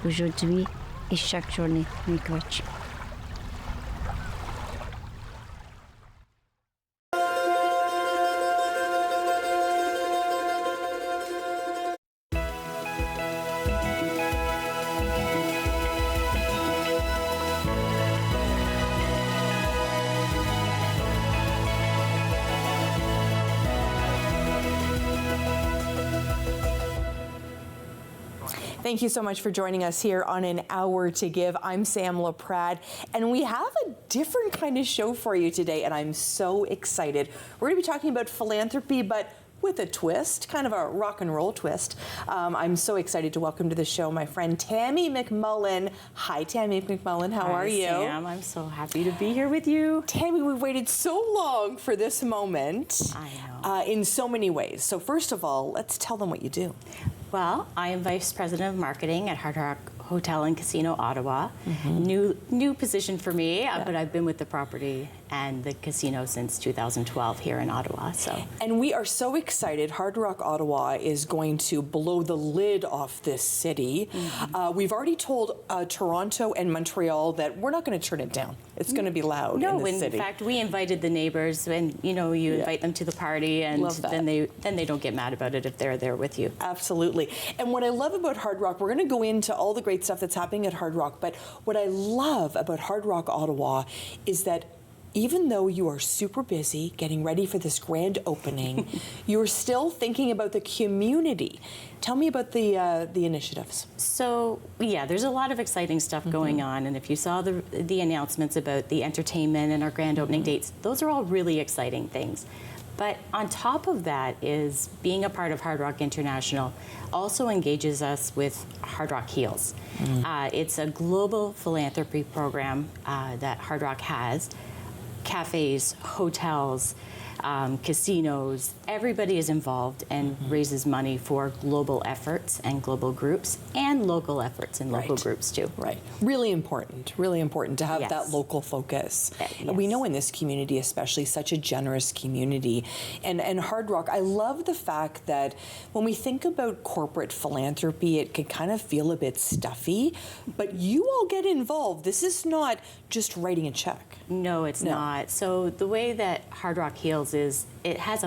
aujourd'hui et chaque journée. Miigwech. Thank you so much for joining us here on An Hour to Give. I'm Sam Laprade, and we have a different kind of show for you today, and I'm so excited. We're going to be talking about philanthropy, but with a twist, kind of a rock and roll twist. I'm so excited to welcome to the show my friend Tammy McMullen. Hi, Tammy McMullen. How are you? Hi, Sam. I'm so happy to be here with you. Tammy, we've waited so long for this moment. I know. In so many ways. So first of all, let's tell them what you do. Well, I am Vice President of Marketing at Hard Rock Hotel and Casino, Ottawa. New position for me, but I've been with the property and the casino since 2012 here in Ottawa. And we are so excited. Hard Rock Ottawa is going to blow the lid off this city. We've already told Toronto and Montreal that we're not going to turn it down. It's going to be loud in the city. In fact, we invited the neighbors, and you invite them to the party, and then they don't get mad about it if they're there with you. Absolutely. And what I love about Hard Rock, we're going to go into all the great stuff that's happening at Hard Rock, but what I love about Hard Rock Ottawa is that even though you are super busy getting ready for this grand opening, you're still thinking about the community. Tell me about the initiatives. So, yeah, there's a lot of exciting stuff going on, and if you saw the announcements about the entertainment and our grand opening dates, those are all really exciting things. But on top of that is being a part of Hard Rock International also engages us with Hard Rock Heals. It's a global philanthropy program that Hard Rock has. Cafes, hotels, casinos, everybody is involved and raises money for global efforts and global groups and local efforts and local groups too. Right. Really important to have that local focus. We know in this community, especially, such a generous community. And Hard Rock, I love the fact that when we think about corporate philanthropy, it can kind of feel a bit stuffy, but you all get involved. This is not just writing a check. No, it's not. So the way that Hard Rock Heals is, it has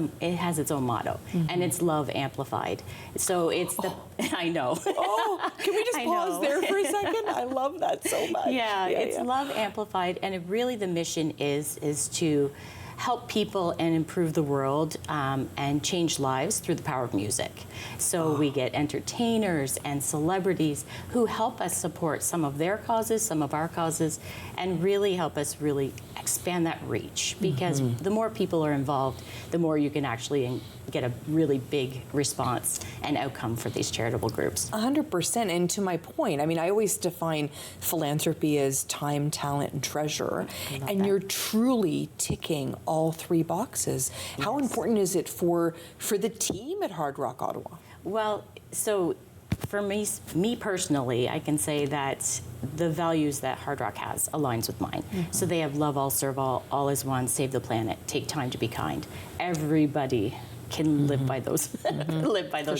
its own motto, and it's love amplified. So it's the I know. Can we just pause there for a second? I love that so much. It's love amplified, and really the mission is to help people and improve the world and change lives through the power of music. So we get entertainers and celebrities who help us support some of their causes, some of our causes, and really help us really expand that reach, because the more people are involved, the more you can actually get a really big response and outcome for these charitable groups. 100%. And to my point, I mean, I always define philanthropy as time, talent, and treasure. And you're truly ticking all three boxes. Yes. How important is it for the team at Hard Rock Ottawa? Well, so for me personally, I can say that the values that Hard Rock has aligns with mine. So they have love all, serve all is one, save the planet, take time to be kind. Everybody can live by those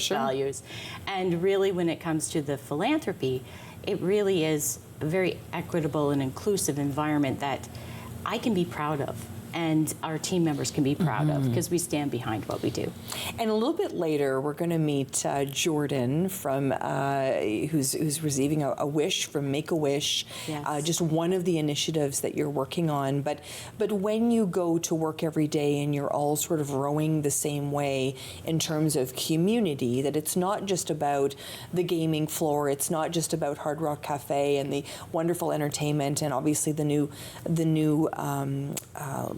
values. And really, when it comes to the philanthropy, it really is a very equitable and inclusive environment that I can be proud of, and our team members can be proud of, because we stand behind what we do. And a little bit later, we're going to meet Jordan from who's receiving a wish from Make-A-Wish, just one of the initiatives that you're working on. But when you go to work every day and you're all sort of rowing the same way in terms of community, that it's not just about the gaming floor, it's not just about Hard Rock Cafe and the wonderful entertainment, and obviously the new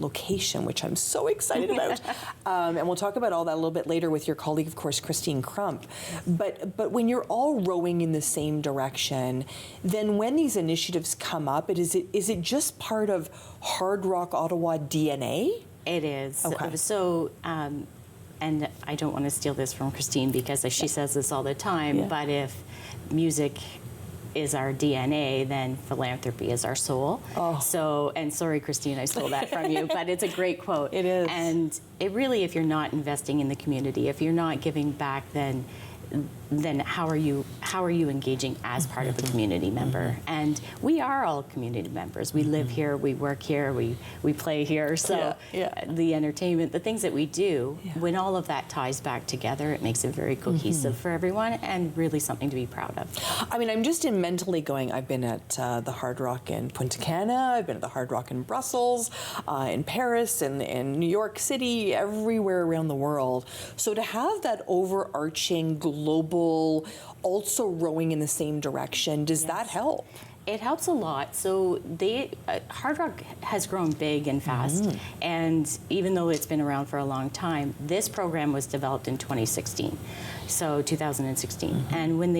location, which I'm so excited about. And we'll talk about all that a little bit later with your colleague, of course, Christine Crump. But when you're all rowing in the same direction, then when these initiatives come up, is it just part of Hard Rock Ottawa DNA? It is. Okay. So, and I don't want to steal this from Christine, because she says this all the time, but if music is our DNA, then philanthropy is our soul. So, and sorry, Christine, I stole that from you, but it's a great quote. It is. And it really, if you're not investing in the community, if you're not giving back, then then how are you engaging as part of a community member? And we are all community members. We live here, we work here, we play here. So the entertainment, the things that we do, when all of that ties back together, it makes it very cohesive for everyone and really something to be proud of. I mean, I'm just mentally going, I've been at the Hard Rock in Punta Cana, I've been at the Hard Rock in Brussels, in Paris, and in New York City, everywhere around the world. So to have that overarching global, also rowing in the same direction, does that help? It helps a lot. So Hard Rock has grown big and fast, and even though it's been around for a long time, this program was developed in 2016, so 2016. And when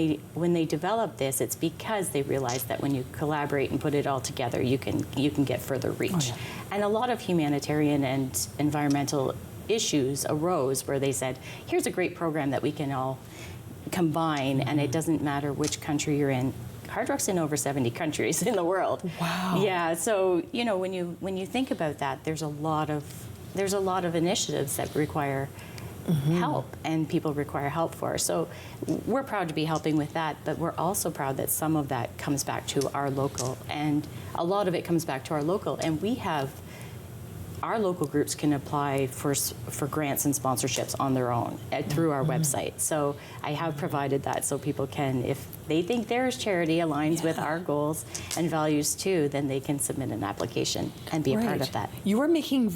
they developed this, it's because they realized that when you collaborate and put it all together, you can get further reach. And a lot of humanitarian and environmental issues arose where they said, here's a great program that we can all combine, and it doesn't matter which country you're in. Hard Rock's in over 70 countries in the world. Wow. Yeah, so when you think about that, there's a lot of initiatives that require help, and people require help for. So we're proud to be helping with that, but we're also proud that some of that comes back to our local, and a lot of it comes back to our local, and we have our local groups can apply for grants and sponsorships on their own through our website. So I have provided that so people can, if they think their charity aligns with our goals and values too, then they can submit an application and be a part of that. You are making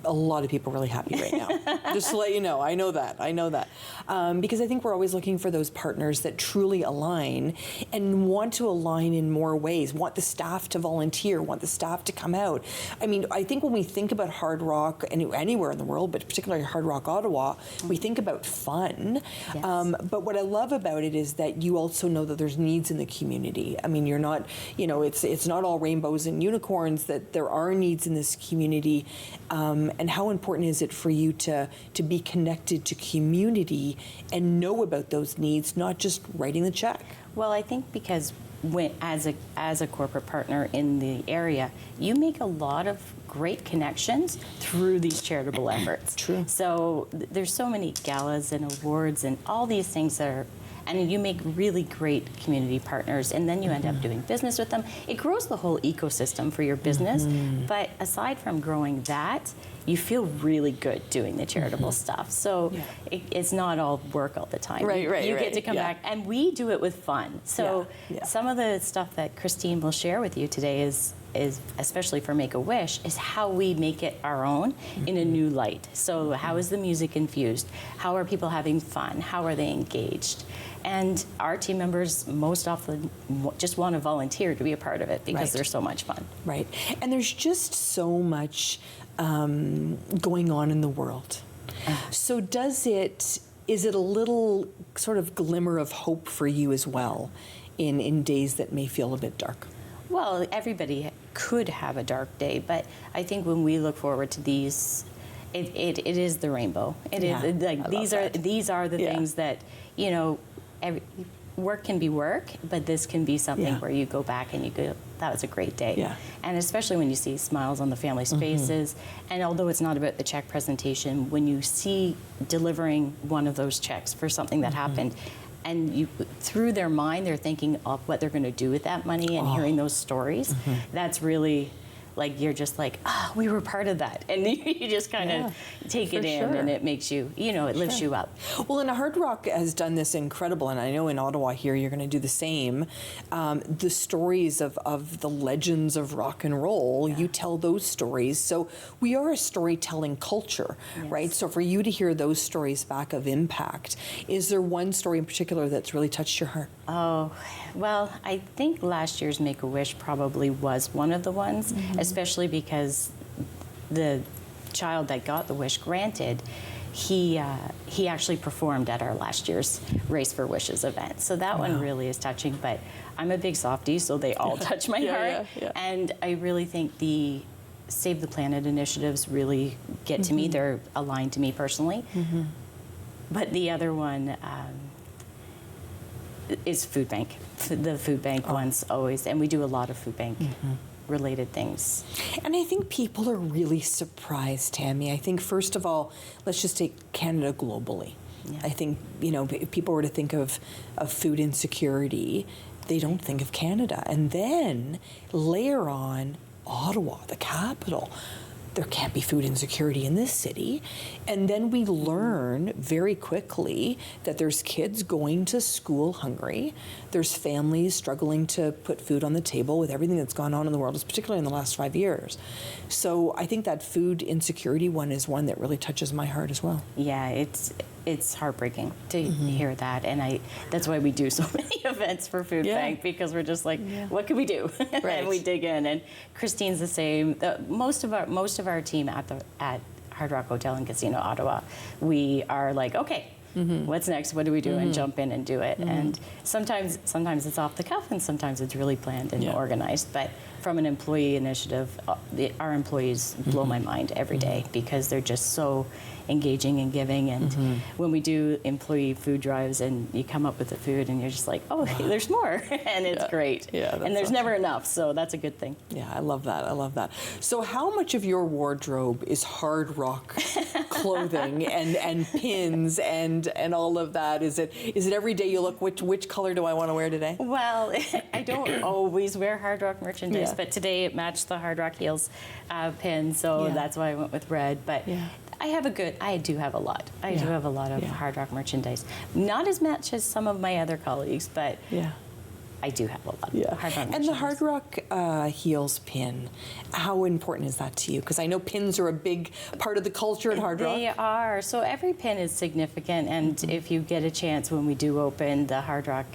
a lot of people really happy right now. Just to let you know, I know that. Because I think we're always looking for those partners that truly align and want to align in more ways, want the staff to volunteer, want the staff to come out. I mean, I think when we think about Hard Rock, anywhere in the world, but particularly Hard Rock Ottawa, we think about fun. Yes. But what I love about it is that you also know that there's needs in the community. I mean, you're not, it's not all rainbows and unicorns, that there are needs in this community. And how important is it for you to be connected to community and know about those needs, not just writing the check? Well, I think because as a corporate partner in the area, you make a lot of great connections through these charitable efforts. True. So there's so many galas and awards and all these things that are, and you make really great community partners, and then you end up doing business with them. It grows the whole ecosystem for your business, but aside from growing that, you feel really good doing the charitable stuff. So it's not all work all the time. You get to come back, and we do it with fun. So some of the stuff that Christine will share with you today is especially for Make-A-Wish, is how we make it our own in a new light. So how is the music infused? How are people having fun? How are they engaged? And our team members most often just want to volunteer to be a part of it because they're so much fun. Right. And there's just so much going on in the world. So is it a little sort of glimmer of hope for you as well in days that may feel a bit dark? Well, everybody could have a dark day, but I think when we look forward to these, it is the rainbow. It is like these are the things that, work can be work, but this can be something where you go back and you go, that was a great day. Yeah. And especially when you see smiles on the family's faces, and although it's not about the check presentation, when you see delivering one of those checks for something that happened, and through their mind, they're thinking of what they're going to do with that money, and hearing those stories, that's really, like, you're just like, we were part of that. And you just kind of take it in, and it makes you, it lifts you up. Well, and Hard Rock has done this incredible, and I know in Ottawa here you're going to do the same. The stories of the legends of rock and roll, you tell those stories. So we are a storytelling culture, right? So for you to hear those stories back of impact, is there one story in particular that's really touched your heart? Oh, well, I think last year's Make-A-Wish probably was one of the ones, especially because the child that got the wish granted, he actually performed at our last year's Race for Wishes event. So that one really is touching, but I'm a big softie, so they all touch my heart. And I really think the Save the Planet initiatives really get to me. They're aligned to me personally. But the other one is food bank. The food bank ones always, and we do a lot of food bank related things. And I think people are really surprised, Tammy. I think, first of all, let's just take Canada globally. I think, if people were to think of food insecurity, they don't think of Canada. And then layer on Ottawa, the capital. There can't be food insecurity in this city. And then we learn very quickly that there's kids going to school hungry. There's families struggling to put food on the table with everything that's gone on in the world, particularly in the last 5 years. So I think that food insecurity one is one that really touches my heart as well. Yeah, it's heartbreaking to hear that, and that's why we do so many events for Food Bank, because we're just like, what can we do? Right. And we dig in. And Christine's the same. Most of our team at Hard Rock Hotel and Casino Ottawa, we are like, okay, what's next? What do we do? And jump in and do it. And sometimes it's off the cuff, and sometimes it's really planned and organized. But from an employee initiative, our employees blow my mind every day, because they're just so engaging and giving. And when we do employee food drives and you come up with the food and you're just like, oh, hey, there's more. And it's great. Yeah, and there's never enough, so that's a good thing. Yeah, I love that. So how much of your wardrobe is Hard Rock clothing and pins and all of that? Is it every day you look, which color do I want to wear today? Well, I don't always wear Hard Rock merchandise, but today it matched the Hard Rock Heels pin, so that's why I went with red. But I do have a lot. I do have a lot of Hard Rock merchandise. Not as much as some of my other colleagues, but I do have a lot of Hard Rock merchandise. And the Hard Rock Heels pin, how important is that to you? Because I know pins are a big part of the culture at Hard Rock. They are. So every pin is significant, and if you get a chance when we do open the Hard Rock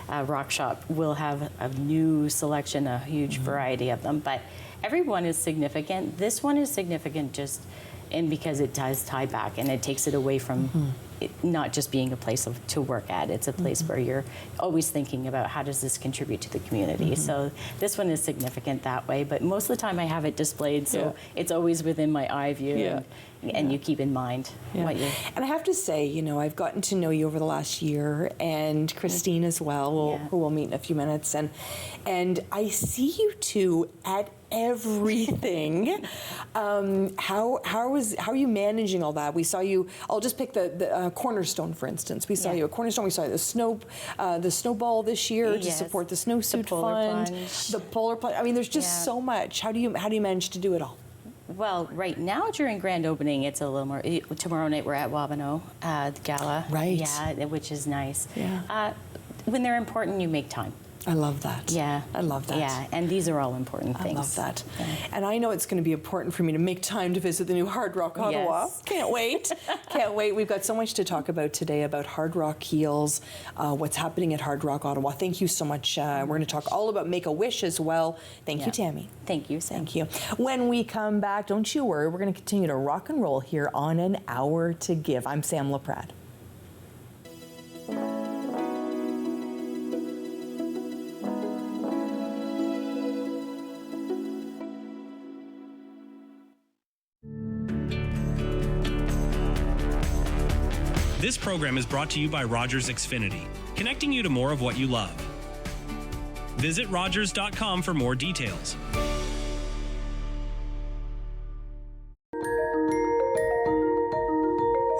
Rock Shop, we'll have a new selection, a huge variety of them. But every one is significant. This one is significant because it does tie back, and it takes it away from it not just being a place to work at. It's a place where you're always thinking about how does this contribute to the community. So this one is significant that way, but most of the time I have it displayed, so it's always within my eye view, and you keep in mind what you're... And I have to say, I've gotten to know you over the last year, and Christine as well, who we'll meet in a few minutes, and I see you two at everything. How are you managing all that? We saw you. I'll just pick the Cornerstone, for instance. We saw you at Cornerstone. We saw the snowball this year to support the snowsuit fund, the polar plunge. I mean, there's just so much. How do you manage to do it all? Well, right now during grand opening, it's a little more. Tomorrow night we're at Wabano, the gala. Right. Yeah, which is nice. Yeah. When they're important, you make time. I love that. Yeah. I love that. Yeah, and these are all important things. I love that. Yeah. And I know it's going to be important for me to make time to visit the new Hard Rock Ottawa. Yes. Can't wait. Can't wait. We've got so much to talk about today about Hard Rock Heels, what's happening at Hard Rock Ottawa. Thank you so much. We're going to talk all about Make-A-Wish as well. Thank you, Tammy. Thank you, Sam. Thank you. When we come back, don't you worry, we're going to continue to rock and roll here on An Hour to Give. I'm Sam Laprade. This program is brought to you by Rogers Xfinity, connecting you to more of what you love. Visit Rogers.com for more details.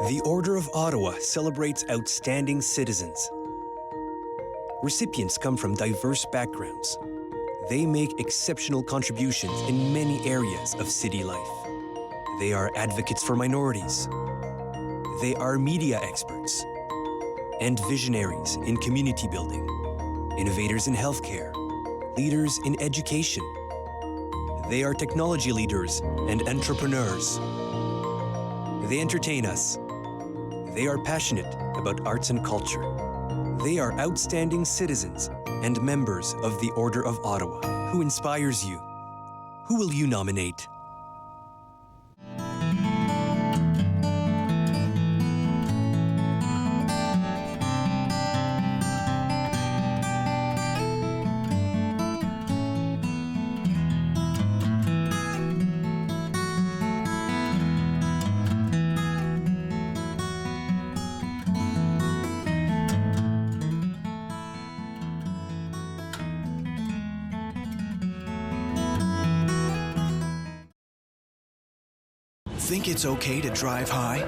The Order of Ottawa celebrates outstanding citizens. Recipients come from diverse backgrounds. They make exceptional contributions in many areas of city life. They are advocates for minorities. They are media experts and visionaries in community building, innovators in healthcare, leaders in education. They are technology leaders and entrepreneurs. They entertain us. They are passionate about arts and culture. They are outstanding citizens and members of the Order of Ottawa. Who inspires you? Who will you nominate? Think it's okay to drive high?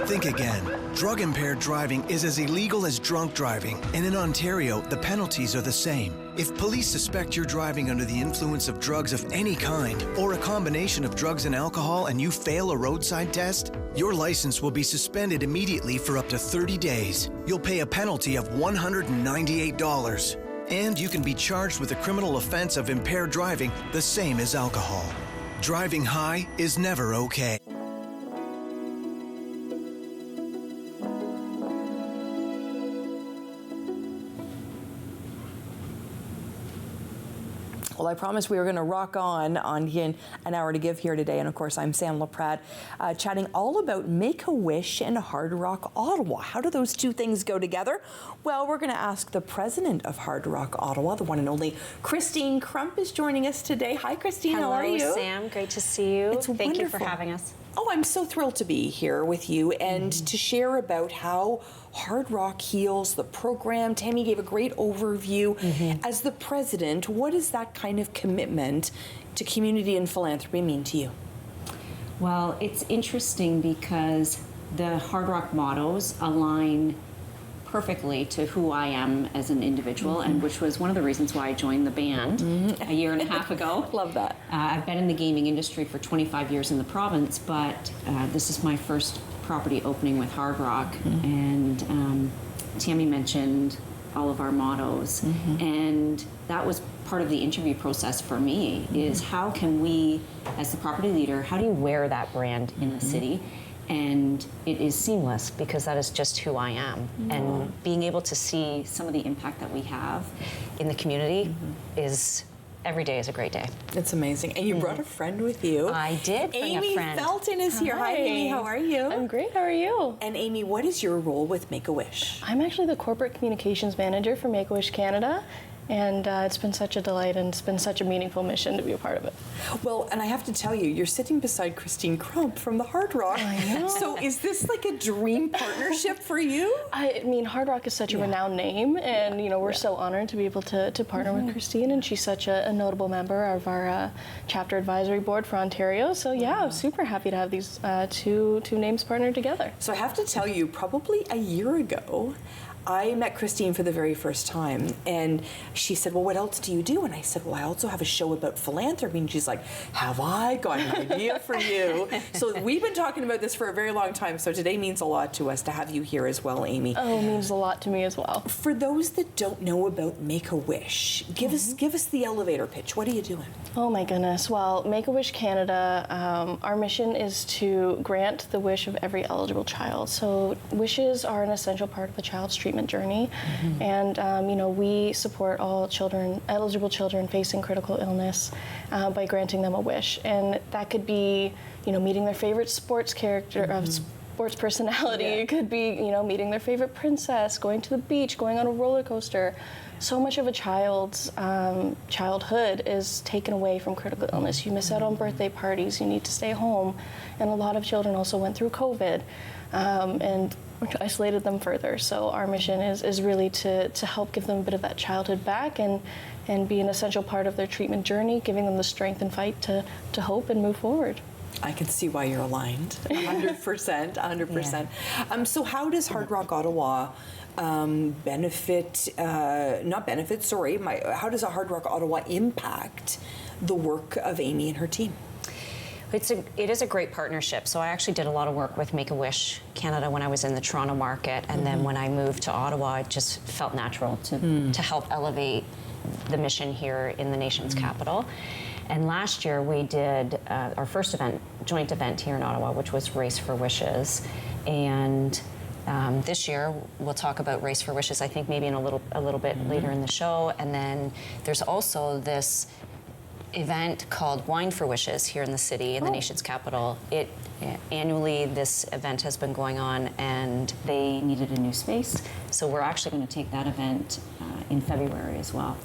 Think again. Drug-impaired driving is as illegal as drunk driving, and in Ontario, the penalties are the same. If police suspect you're driving under the influence of drugs of any kind, or a combination of drugs and alcohol, and you fail a roadside test, your license will be suspended immediately for up to 30 days. You'll pay a penalty of $198. And you can be charged with a criminal offense of impaired driving, the same as alcohol. Driving high is never okay. Well, I promised we were going to rock on an hour to give here today. And of course, I'm Sam Laprade, chatting all about Make-A-Wish and Hard Rock Ottawa. How do those two things go together? Well, we're going to ask the president of Hard Rock Ottawa, the one and only Christine Crump is joining us today. Hi, Christine. Hello, how are you? Sam. Great to see you. It's Thank you for wonderful. having us. Oh, I'm so thrilled to be here with you and to share about how Hard Rock heals the program. Tammy gave a great overview. As the president, what does that kind of commitment to community and philanthropy mean to you? Well, it's interesting because the Hard Rock mottos align perfectly to who I am as an individual, and which was one of the reasons why I joined the band a year and a half ago. Love that. I've been in the gaming industry for 25 years in the province, but this is my first property opening with Hard Rock, and Tammy mentioned all of our mottos, and that was part of the interview process for me, is how can we, as the property leader, how do you wear that brand in the city? And it is seamless because that is just who I am. And being able to see some of the impact that we have in the community is, every day is a great day. It's amazing. And you brought a friend with you. I did bring Amy a friend. Felton is here. Hi, Amy. How are you? I'm great. How are you? And Amy, what is your role with Make-A-Wish? I'm actually the corporate communications manager for Make-A-Wish Canada. And it's been such a delight, and it's been such a meaningful mission to be a part of it. Well, and I have to tell you, you're sitting beside Christine Crump from the Hard Rock. I know. So is this like a dream partnership for you? I mean, Hard Rock is such a renowned name, and we're so honored to be able to partner with Christine, and she's such a notable member of our chapter advisory board for Ontario. So yeah, I'm super happy to have these two names partnered together. So I have to tell you, probably a year ago, I met Christine for the very first time, and she said, well, what else do you do? And I said, well, I also have a show about philanthropy. And she's like, have I got an idea for you? So we've been talking about this for a very long time, so today means a lot to us to have you here as well, Amy. Oh, it means a lot to me as well. For those that don't know about Make-A-Wish, give us the elevator pitch. What are you doing? Oh my goodness. Well, Make-A-Wish Canada, our mission is to grant the wish of every eligible child. So wishes are an essential part of the child's treatment journey, and we support all eligible children facing critical illness by granting them a wish, and that could be meeting their favorite sports character, sports personality. It could be meeting their favorite princess, going to the beach, going on a roller coaster. So much of a child's childhood is taken away from critical illness. You miss out on birthday parties, you need to stay home, and a lot of children also went through COVID, and which isolated them further. So our mission is really to help give them a bit of that childhood back and be an essential part of their treatment journey, giving them the strength and fight to hope and move forward. I can see why you're aligned, 100%, 100%. So how does Hard Rock Ottawa how does a Hard Rock Ottawa impact the work of Amy and her team? It is a great partnership. So I actually did a lot of work with Make-A-Wish Canada when I was in the Toronto market, and then when I moved to Ottawa, it just felt natural to help elevate the mission here in the nation's capital. And last year we did our first joint event here in Ottawa, which was Race for Wishes, and this year we'll talk about Race for Wishes, I think maybe in a little bit later in the show, and then there's also this event called Wine for Wishes here in the city, in the nation's capital. Annually, this event has been going on, and they needed a new space, so we're actually going to take that event in February as well.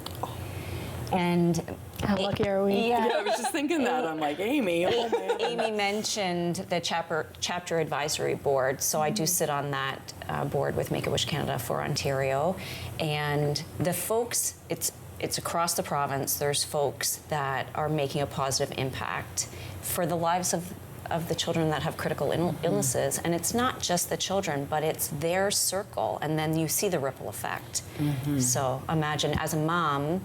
And how lucky are we? Yeah, I was just thinking that. I'm like, Amy, oh man. Amy mentioned the chapter advisory board, so I do sit on that board with Make-A-Wish Canada for Ontario, and the folks, it's across the province. There's folks that are making a positive impact for the lives of of the children that have critical illnesses, and it's not just the children, but it's their circle, and then you see the ripple effect. So imagine, as a mom,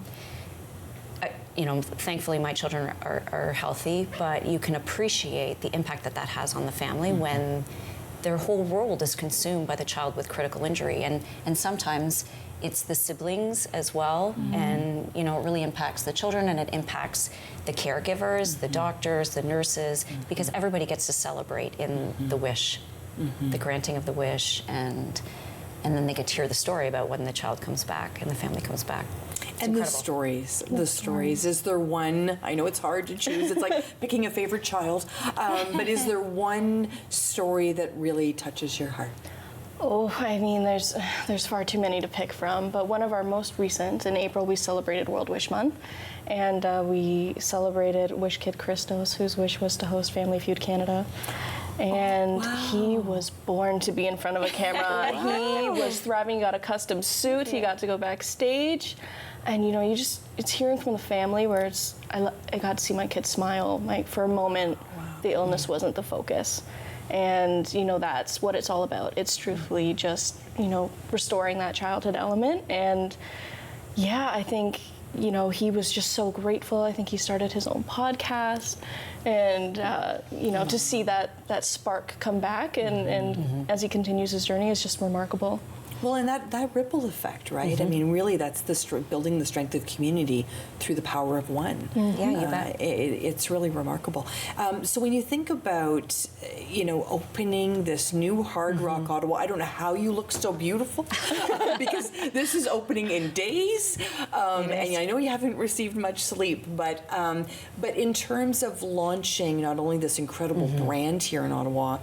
thankfully my children are healthy, but you can appreciate the impact that has on the family when their whole world is consumed by the child with critical injury, and sometimes it's the siblings as well, and it really impacts the children, and it impacts the caregivers, the doctors, the nurses, because everybody gets to celebrate in the wish, the granting of the wish, and then they get to hear the story about when the child comes back and the family comes back. It's and incredible. the stories. Is there one? I know it's hard to choose. It's like picking a favorite child, but is there one story that really touches your heart? Oh, I mean, there's far too many to pick from, but one of our most recent, in April, we celebrated World Wish Month, and we celebrated Wish Kid Christos, whose wish was to host Family Feud Canada. And he was born to be in front of a camera. He was thriving. He got a custom suit. He got to go backstage. And it's hearing from the family where I got to see my kid smile. For a moment, the illness wasn't the focus. And that's what it's all about. It's truthfully just restoring that childhood element. And yeah, I think he was just so grateful. I think he started his own podcast, and to see that spark come back and as he continues his journey is just remarkable. Well, and that ripple effect, right? I mean, really, that's building the strength of community through the power of one. Yeah, you bet. It's really remarkable. So when you think about, opening this new Hard Rock Ottawa, I don't know how you look so beautiful because this is opening in days, and I know you haven't received much sleep, but in terms of launching not only this incredible brand here in Ottawa,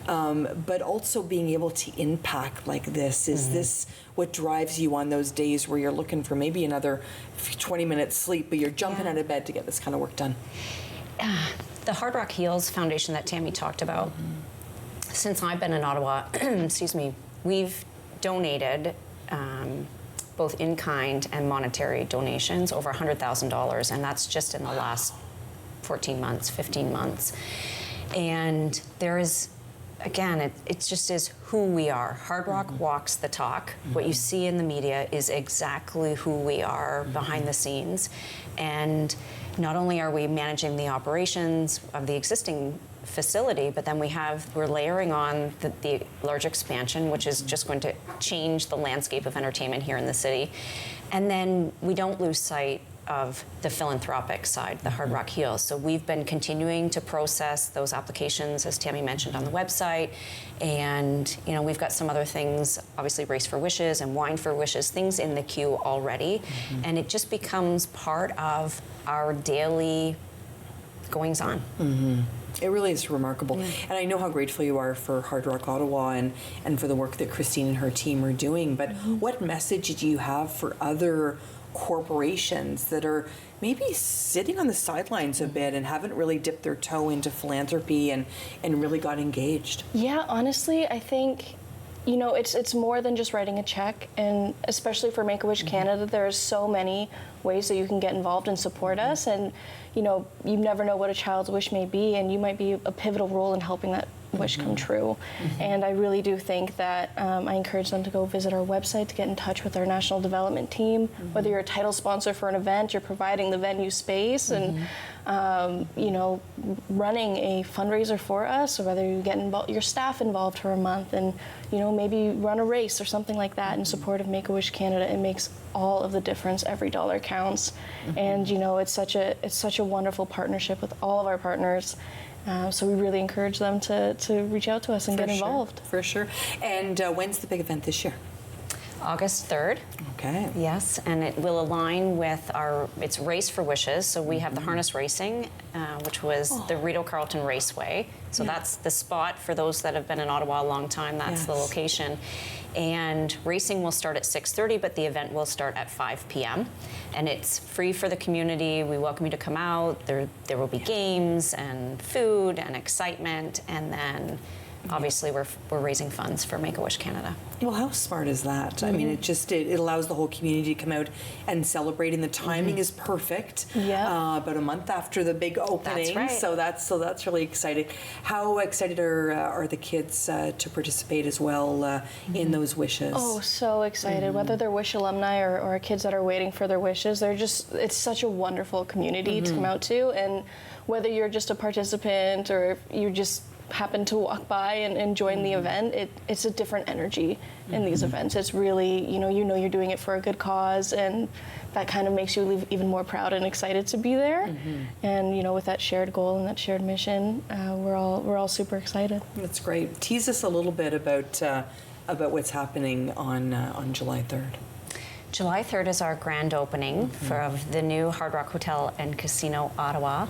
but also being able to impact like this is this what drives you on those days where you're looking for maybe another 20 minutes sleep, but you're jumping out of bed to get this kind of work done? The Hard Rock Heals Foundation that Tammy talked about, since I've been in Ottawa, excuse me, we've donated both in-kind and monetary donations, over $100,000, and that's just in the last 14 months, 15 months. And there is, again, it just is who we are. Hard Rock walks the talk. What you see in the media is exactly who we are behind the scenes. And not only are we managing the operations of the existing facility, but then we're layering on the large expansion, which is just going to change the landscape of entertainment here in the city. And then we don't lose sight of the philanthropic side, the Hard Rock Heals. So we've been continuing to process those applications, as Tammy mentioned, on the website. And we've got some other things, obviously Race for Wishes and Wine for Wishes, things in the queue already. And it just becomes part of our daily goings on. It really is remarkable. And I know how grateful you are for Hard Rock Ottawa and for the work that Christine and her team are doing, but what message do you have for other corporations that are maybe sitting on the sidelines a bit and haven't really dipped their toe into philanthropy and really got engaged? Yeah, honestly, I think it's more than just writing a check, and especially for Make-A-Wish Canada, there's so many ways that you can get involved and support us, and you never know what a child's wish may be, and you might be a pivotal role in helping that wish come true. And I really do think that I encourage them to go visit our website to get in touch with our national development team, whether you're a title sponsor for an event, you're providing the venue space, and running a fundraiser for us, or whether you get your staff involved for a month and maybe run a race or something like that in support of Make-A-Wish Canada. It makes all of the difference. Every dollar counts. And it's such a wonderful partnership with all of our partners. So we really encourage them to reach out to us and get involved. For sure. And when's the big event this year? August 3rd. Okay. Yes, and it will align with it's Race for Wishes. So we have the harness racing, which was the Rideau Carleton Raceway. So that's the spot for those that have been in Ottawa a long time. That's the location. And racing will start at 6:30, but the event will start at 5 p.m. And it's free for the community. We welcome you to come out. There will be games and food and excitement, and then obviously we're raising funds for Make-A-Wish Canada. Well, how smart is that? I mean, it allows the whole community to come out and celebrate, and the timing is perfect. Yeah. About a month after the big opening. That's right. So that's really exciting. How excited are the kids to participate as well in those wishes? Oh, so excited. Whether they're Wish alumni or kids that are waiting for their wishes, it's such a wonderful community to come out to. And whether you're just a participant or if you just happen to walk by and join the event, it's a different energy in these events. It's really, you know you're doing it for a good cause, and that kind of makes you leave even more proud and excited to be there. And with that shared goal and that shared mission, we're all super excited. That's great. Tease us a little bit about what's happening on July 3rd. July 3rd is our grand opening of the new Hard Rock Hotel and Casino, Ottawa.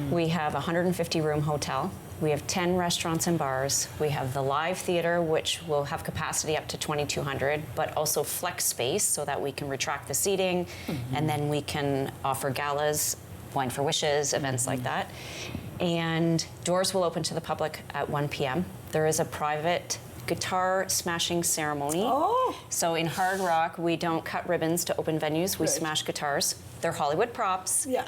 We have a 150-room hotel. We have 10 restaurants and bars. We have the live theater, which will have capacity up to 2,200, but also flex space so that we can retract the seating, and then we can offer galas, wine for wishes, events like that. And doors will open to the public at 1 p.m. There is a private guitar smashing ceremony. Oh. So in Hard Rock, we don't cut ribbons to open venues, we smash guitars. They're Hollywood props. Yeah.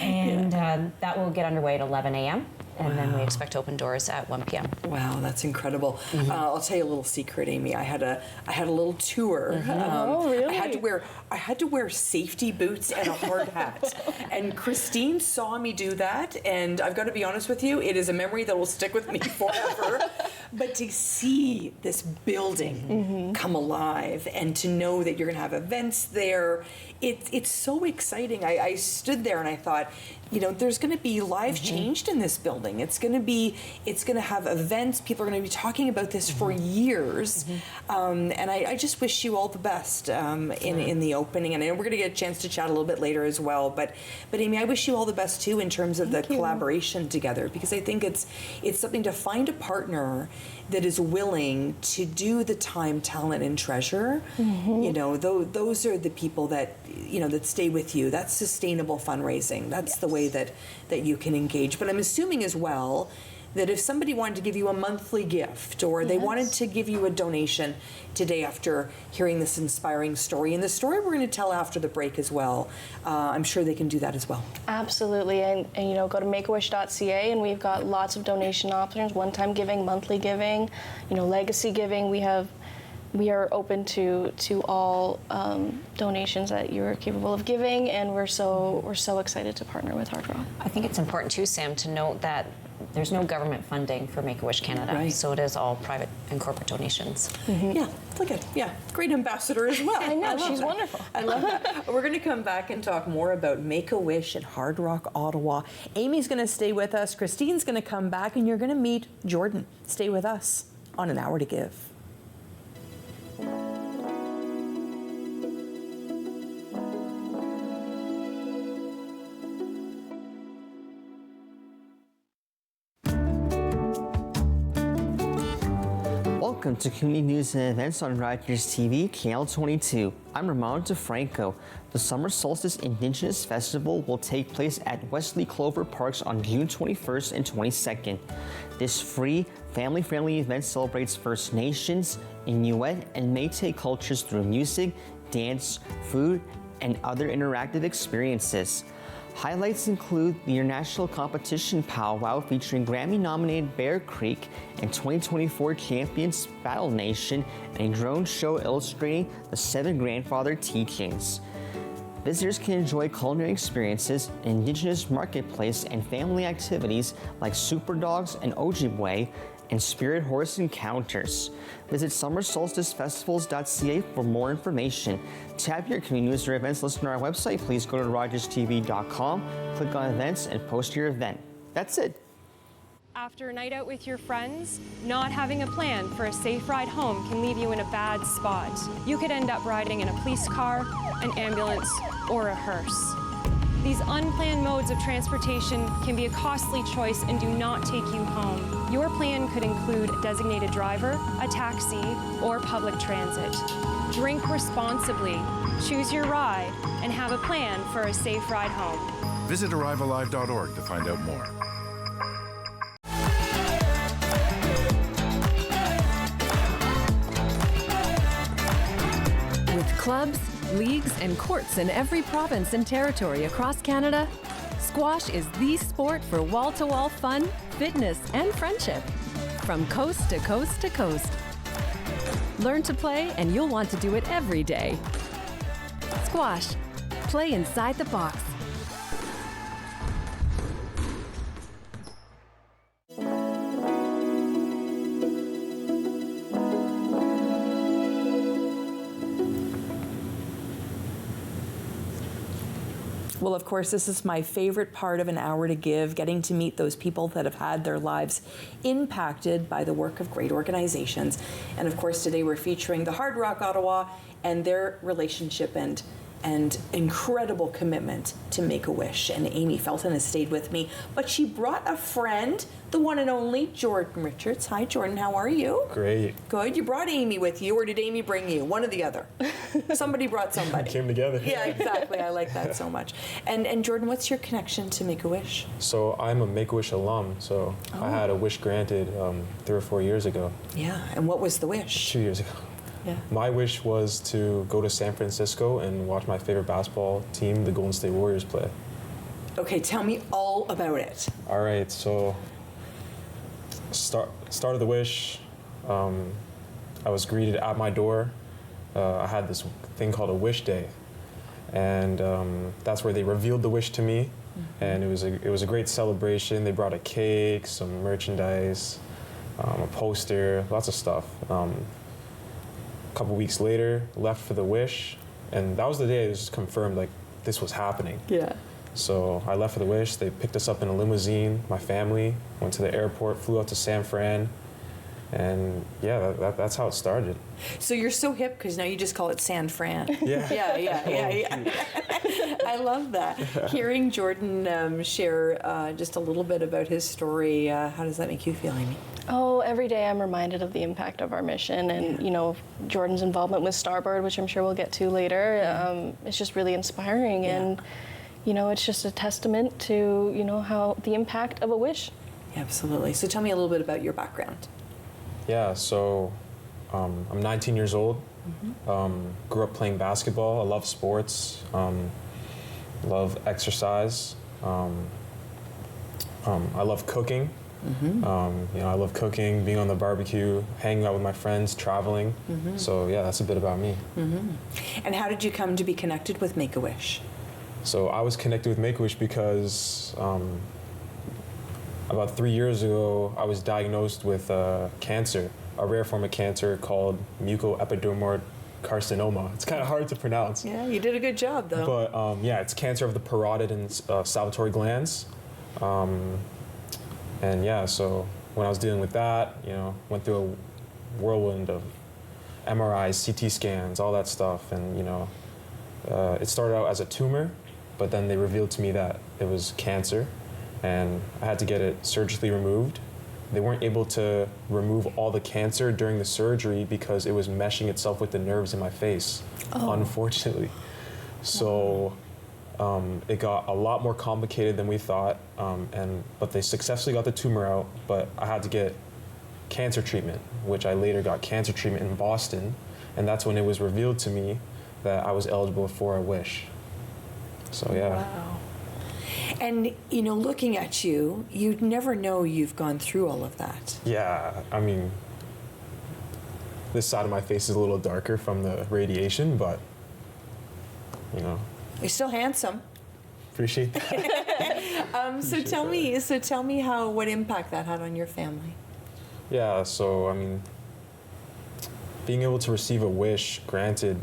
And that will get underway at 11 a.m. And then we expect to open doors at 1 p.m. Wow, that's incredible. I'll tell you a little secret, Amy. I had a little tour. Oh, really? I had to wear safety boots and a hard hat. And Christine saw me do that, and I've got to be honest with you, it is a memory that will stick with me forever. But to see this building come alive and to know that you're going to have events there, it's so exciting. I stood there and I thought, there's going to be lives changed in this building. It's going to have events. People are going to be talking about this for years. And I just wish you all the best in the opening. And I know we're going to get a chance to chat a little bit later as well. But Amy, I wish you all the best too in terms of the collaboration together, because I think it's something to find a partner that is willing to do the time, talent, and treasure. Those are the people that that stay with you. That's sustainable fundraising. That's the way that you can engage. But I'm assuming as well that if somebody wanted to give you a monthly gift, or they wanted to give you a donation today after hearing this inspiring story, and the story we're going to tell after the break as well, I'm sure they can do that as well. Absolutely, and go to makeawish.ca, and we've got lots of donation options: one-time giving, monthly giving, legacy giving. We are open to all donations that you're capable of giving, and we're so excited to partner with Hard Rock. I think it's important too, Sam, to note that there's no government funding for Make-A-Wish Canada, Right. so it is all private and corporate donations. Yeah, look at great ambassador as well. I know, she's that. wonderful. I love that. We're going to come back and talk more about Make-A-Wish and Hard Rock, Ottawa. Amy's going to stay with us. Christine's going to come back, and you're going to meet Jordan. Stay with us on An Hour to Give. Welcome to Community News and Events on Rogers TV, KL22. I'm Ramon DeFranco. The Summer Solstice Indigenous Festival will take place at Wesley Clover Parks on June 21st and 22nd. This free, family-friendly event celebrates First Nations, Inuit, and Métis cultures through music, dance, food, and other interactive experiences. Highlights include the international competition powwow featuring Grammy-nominated Bear Creek and 2024 champions Battle Nation, and a drone show illustrating the 7 grandfather teachings. Visitors can enjoy culinary experiences, an indigenous marketplace, and family activities like super dogs and Ojibwe, and spirit horse encounters. Visit summersolsticefestivals.ca for more information. To have your community news or events listed on our website, please go to rogerstv.com, click on events, and post your event. That's it. After a night out with your friends, not having a plan for a safe ride home can leave you in a bad spot. You could end up riding in a police car, an ambulance, or a hearse. These unplanned modes of transportation can be a costly choice and do not take you home. Your plan could include a designated driver, a taxi, or public transit. Drink responsibly, choose your ride, and have a plan for a safe ride home. Visit arrivealive.org to find out more. clubs, leagues, and courts in every province and territory across Canada, squash is the sport for wall-to-wall fun, fitness, and friendship. From coast to coast to coast. Learn to play and you'll want to do it every day. Squash. Play inside the box. Well, of course, this is my favorite part of An Hour to Give, getting to meet those people that have had their lives impacted by the work of great organizations. And of course, today we're featuring the Hard Rock Ottawa and their relationship and incredible commitment to Make-A-Wish. And Amy Felton has stayed with me, but she brought a friend, the one and only Jordan Richards. Hi, Jordan, how are you? Great. Good. You brought Amy with you, or did Amy bring you? One or the other. Somebody brought somebody. Came together. Yeah, exactly. I like that so much. And Jordan, what's your connection to Make-A-Wish? So I'm a Make-A-Wish alum, so I had a wish granted 3 or 4 years ago. Yeah, and what was the wish? 2 years ago. Yeah. My wish was to go to San Francisco and watch my favorite basketball team, the Golden State Warriors, play. Okay, tell me all about it. All right, so start of the wish, I was greeted at my door. I had this thing called a wish day, and that's where they revealed the wish to me. And it was a great celebration. They brought a cake, some merchandise, a poster, lots of stuff. A couple weeks later, left for the wish, and that was the day it was confirmed like this was happening. Yeah. So I left for the wish. They picked us up in a limousine, my family, went to the airport, flew out to San Fran, and yeah, that's how it started. So you're so hip because now you just call it San Fran. Yeah. Yeah. I love that. Hearing Jordan share just a little bit about his story, how does that make you feel, Amy? Oh, every day I'm reminded of the impact of our mission and, you know, Jordan's involvement with Starboard, which I'm sure we'll get to later. It's just really inspiring and, you know, it's just a testament to, you know, how the impact of a wish. Absolutely. So tell me a little bit about your background. Yeah, so I'm 19 years old. Grew up playing basketball. I love sports. Love exercise. I love cooking. You know, I love cooking, being on the barbecue, hanging out with my friends, traveling. So yeah, that's a bit about me. And how did you come to be connected with Make-A-Wish? So I was connected with Make-A-Wish because about 3 years ago, I was diagnosed with cancer, a rare form of cancer called mucoepidermoid carcinoma. It's kind of hard to pronounce. Yeah, you did a good job, though. But yeah, it's cancer of the parotid and salivatory glands. And yeah, so when I was dealing with that, you know, went through a whirlwind of MRIs, CT scans, all that stuff. And, you know, it started out as a tumor, but then they revealed to me that it was cancer, and I had to get it surgically removed. They weren't able to remove all the cancer during the surgery because it was meshing itself with the nerves in my face, unfortunately. So it got a lot more complicated than we thought, but they successfully got the tumor out, but I had to get cancer treatment, which I later got cancer treatment in Boston, and that's when it was revealed to me that I was eligible for a wish. So yeah. Wow. And, you know, looking at you, you'd never know you've gone through all of that. Yeah, I mean, this side of my face is a little darker from the radiation, but, you know. You're still handsome. Appreciate that. So tell me what impact that had on your family. Yeah, so I mean, being able to receive a wish granted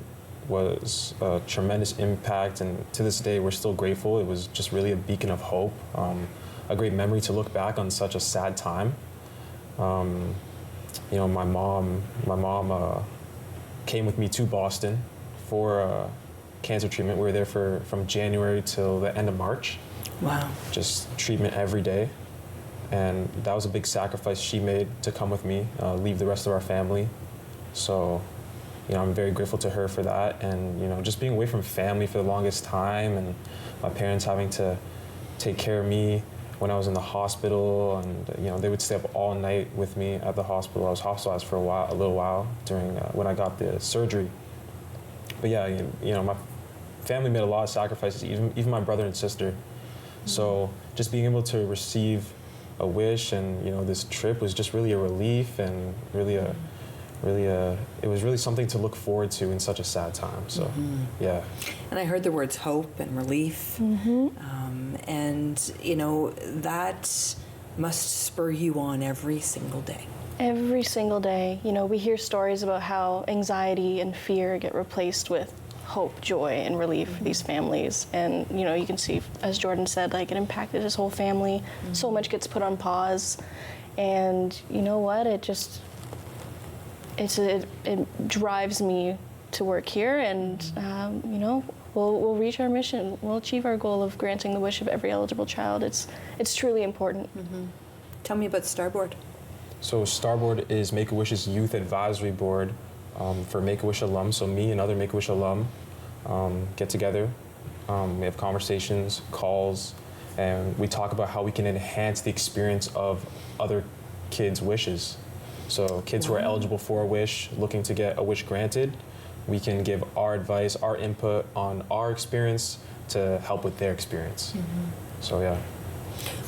was a tremendous impact, and to this day we're still grateful. It was just really a beacon of hope, a great memory to look back on such a sad time. You know, my mom came with me to Boston for cancer treatment. We were there from January till the end of March. Wow. Just treatment every day. And that was a big sacrifice she made to come with me, leave the rest of our family. So, you know, I'm very grateful to her for that. And, you know, just being away from family for the longest time, and my parents having to take care of me when I was in the hospital, and, you know, they would stay up all night with me at the hospital. I was hospitalized for a little while during when I got the surgery. But yeah, you know, my family made a lot of sacrifices, even my brother and sister. So just being able to receive a wish and, you know, this trip was just really a relief and really it was really something to look forward to in such a sad time. So, yeah. And I heard the words hope and relief. And, you know, that must spur you on every single day. Every single day. You know, we hear stories about how anxiety and fear get replaced with hope, joy, and relief for these families. And, you know, you can see, as Jordan said, like, it impacted his whole family. So much gets put on pause. And you know what? It just, it drives me to work here. And, you know, we'll reach our mission. We'll achieve our goal of granting the wish of every eligible child. It's truly important. Tell me about Starboard. So Starboard is Make-A-Wish's youth advisory board for Make-A-Wish alum. So me and other Make-A-Wish alum get together. We have conversations, calls, and we talk about how we can enhance the experience of other kids' wishes. So kids who are eligible for a wish, looking to get a wish granted, we can give our advice, our input on our experience to help with their experience. So yeah.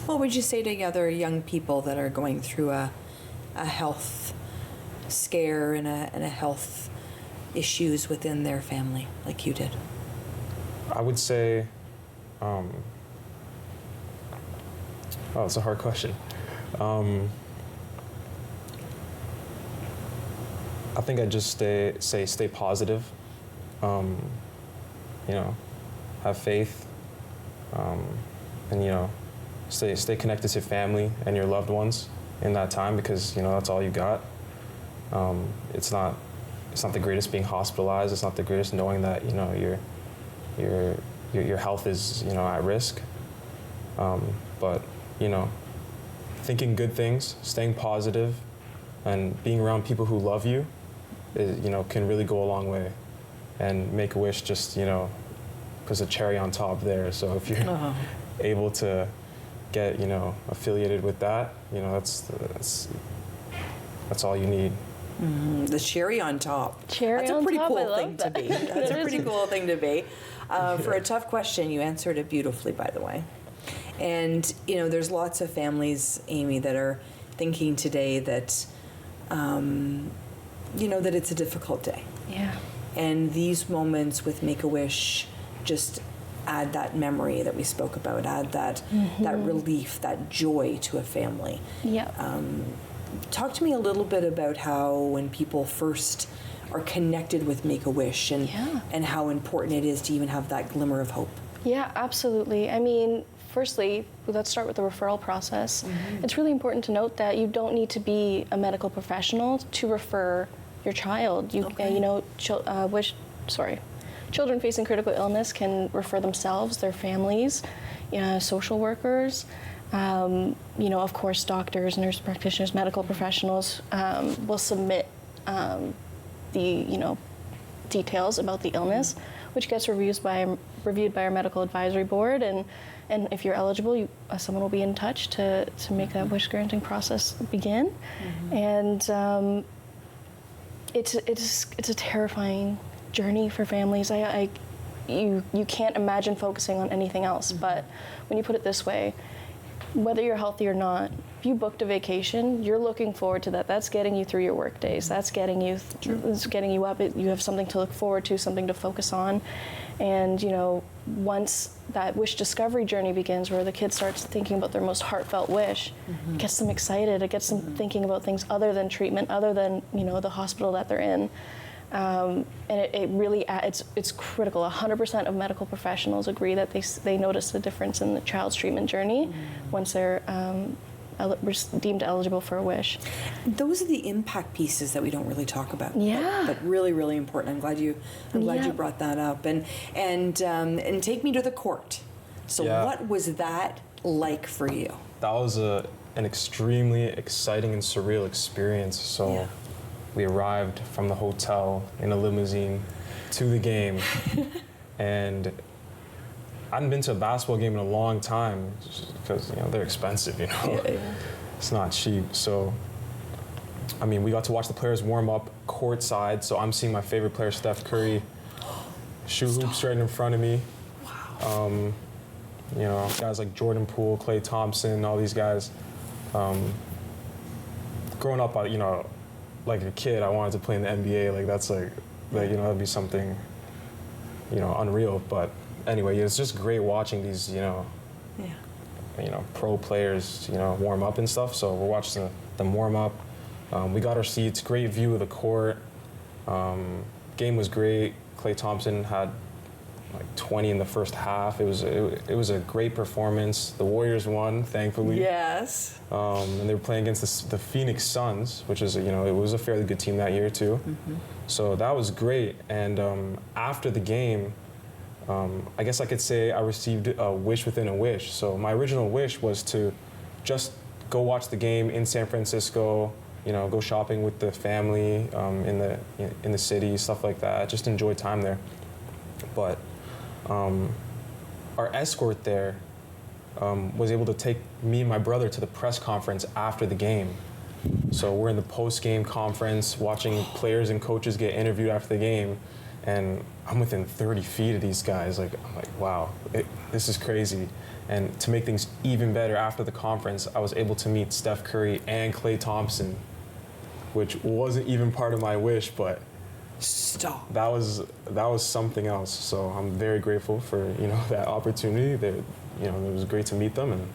What would you say to other young people that are going through a health scare and a health issues within their family, like you did? I would say, oh, it's a hard question. I think I'd just stay positive. You know, have faith, and you know, stay connected to family and your loved ones in that time, because you know that's all you got. It's not the greatest being hospitalized. It's not the greatest knowing that, you know, your health is, you know, at risk. But you know, thinking good things, staying positive, and being around people who love you, you know, can really go a long way. And Make-A-Wish just, you know, puts a cherry on top there. So if you're able to get, you know, affiliated with that, you know, that's all you need. The cherry on top. Cherry That's on a pretty top, I cool love thing that. to be. That's a pretty cool thing to be. For a tough question, you answered it beautifully, by the way. And, you know, there's lots of families, Amy, that are thinking today that, you know, that it's a difficult day. Yeah. And these moments with Make-A-Wish just add that memory that we spoke about, add that relief, that joy to a family. Yeah. Talk to me a little bit about how when people first are connected with Make-A-Wish and how important it is to even have that glimmer of hope. Yeah, absolutely. I mean, firstly, let's start with the referral process. It's really important to note that you don't need to be a medical professional to refer your child. You know, children facing critical illness can refer themselves, their families, social workers. You know, of course, doctors, nurse practitioners, medical professionals will submit the details about the illness, which gets reviewed by our medical advisory board, and if you're eligible, someone will be in touch to make that wish granting process begin. And it's a terrifying journey for families. You can't imagine focusing on anything else. But when you put it this way, whether you're healthy or not, if you booked a vacation, you're looking forward to that. That's getting you through your work days. That's getting you up. You have something to look forward to, something to focus on. And, you know, once that wish discovery journey begins, where the kid starts thinking about their most heartfelt wish, it gets them excited. It gets them thinking about things other than treatment, other than, you know, the hospital that they're in. And it really, it's critical. 100% of medical professionals agree that they notice a difference in the child's treatment journey once they're deemed eligible for a wish. Those are the impact pieces that we don't really talk about. Yeah. But really, really important. I'm glad you brought that up. And take me to the court. So what was that like for you? That was an extremely exciting and surreal experience. So we arrived from the hotel in a limousine to the game, and I hadn't been to a basketball game in a long time because, you know, they're expensive, you know. It's not cheap. So, I mean, we got to watch the players warm up courtside. So I'm seeing my favorite player, Steph Curry, shoe hoops right in front of me. Wow. You know, guys like Jordan Poole, Klay Thompson, all these guys. Growing up, you know, like a kid, I wanted to play in the NBA. Like that's like you know, that'd be something, you know, unreal. But anyway, it's just great watching these, you know, pro players, you know, warm up and stuff. So we're watching them warm up. We got our seats, great view of the court. Game was great. Klay Thompson had like 20 in the first half. It was a great performance. The Warriors won, thankfully. Yes. And they were playing against the Phoenix Suns, which is, you know, it was a fairly good team that year too. So that was great. And after the game, I guess I could say I received a wish within a wish. So my original wish was to just go watch the game in San Francisco, you know, go shopping with the family in the city, stuff like that. Just enjoy time there. But our escort there was able to take me and my brother to the press conference after the game. So we're in the post-game conference watching players and coaches get interviewed after the game, and I'm within 30 feet of these guys. Like, I'm like, wow, this is crazy. And to make things even better, after the conference, I was able to meet Steph Curry and Klay Thompson, which wasn't even part of my wish, but stop. That was something else. So I'm very grateful for, you know, that opportunity. You know, it was great to meet them, and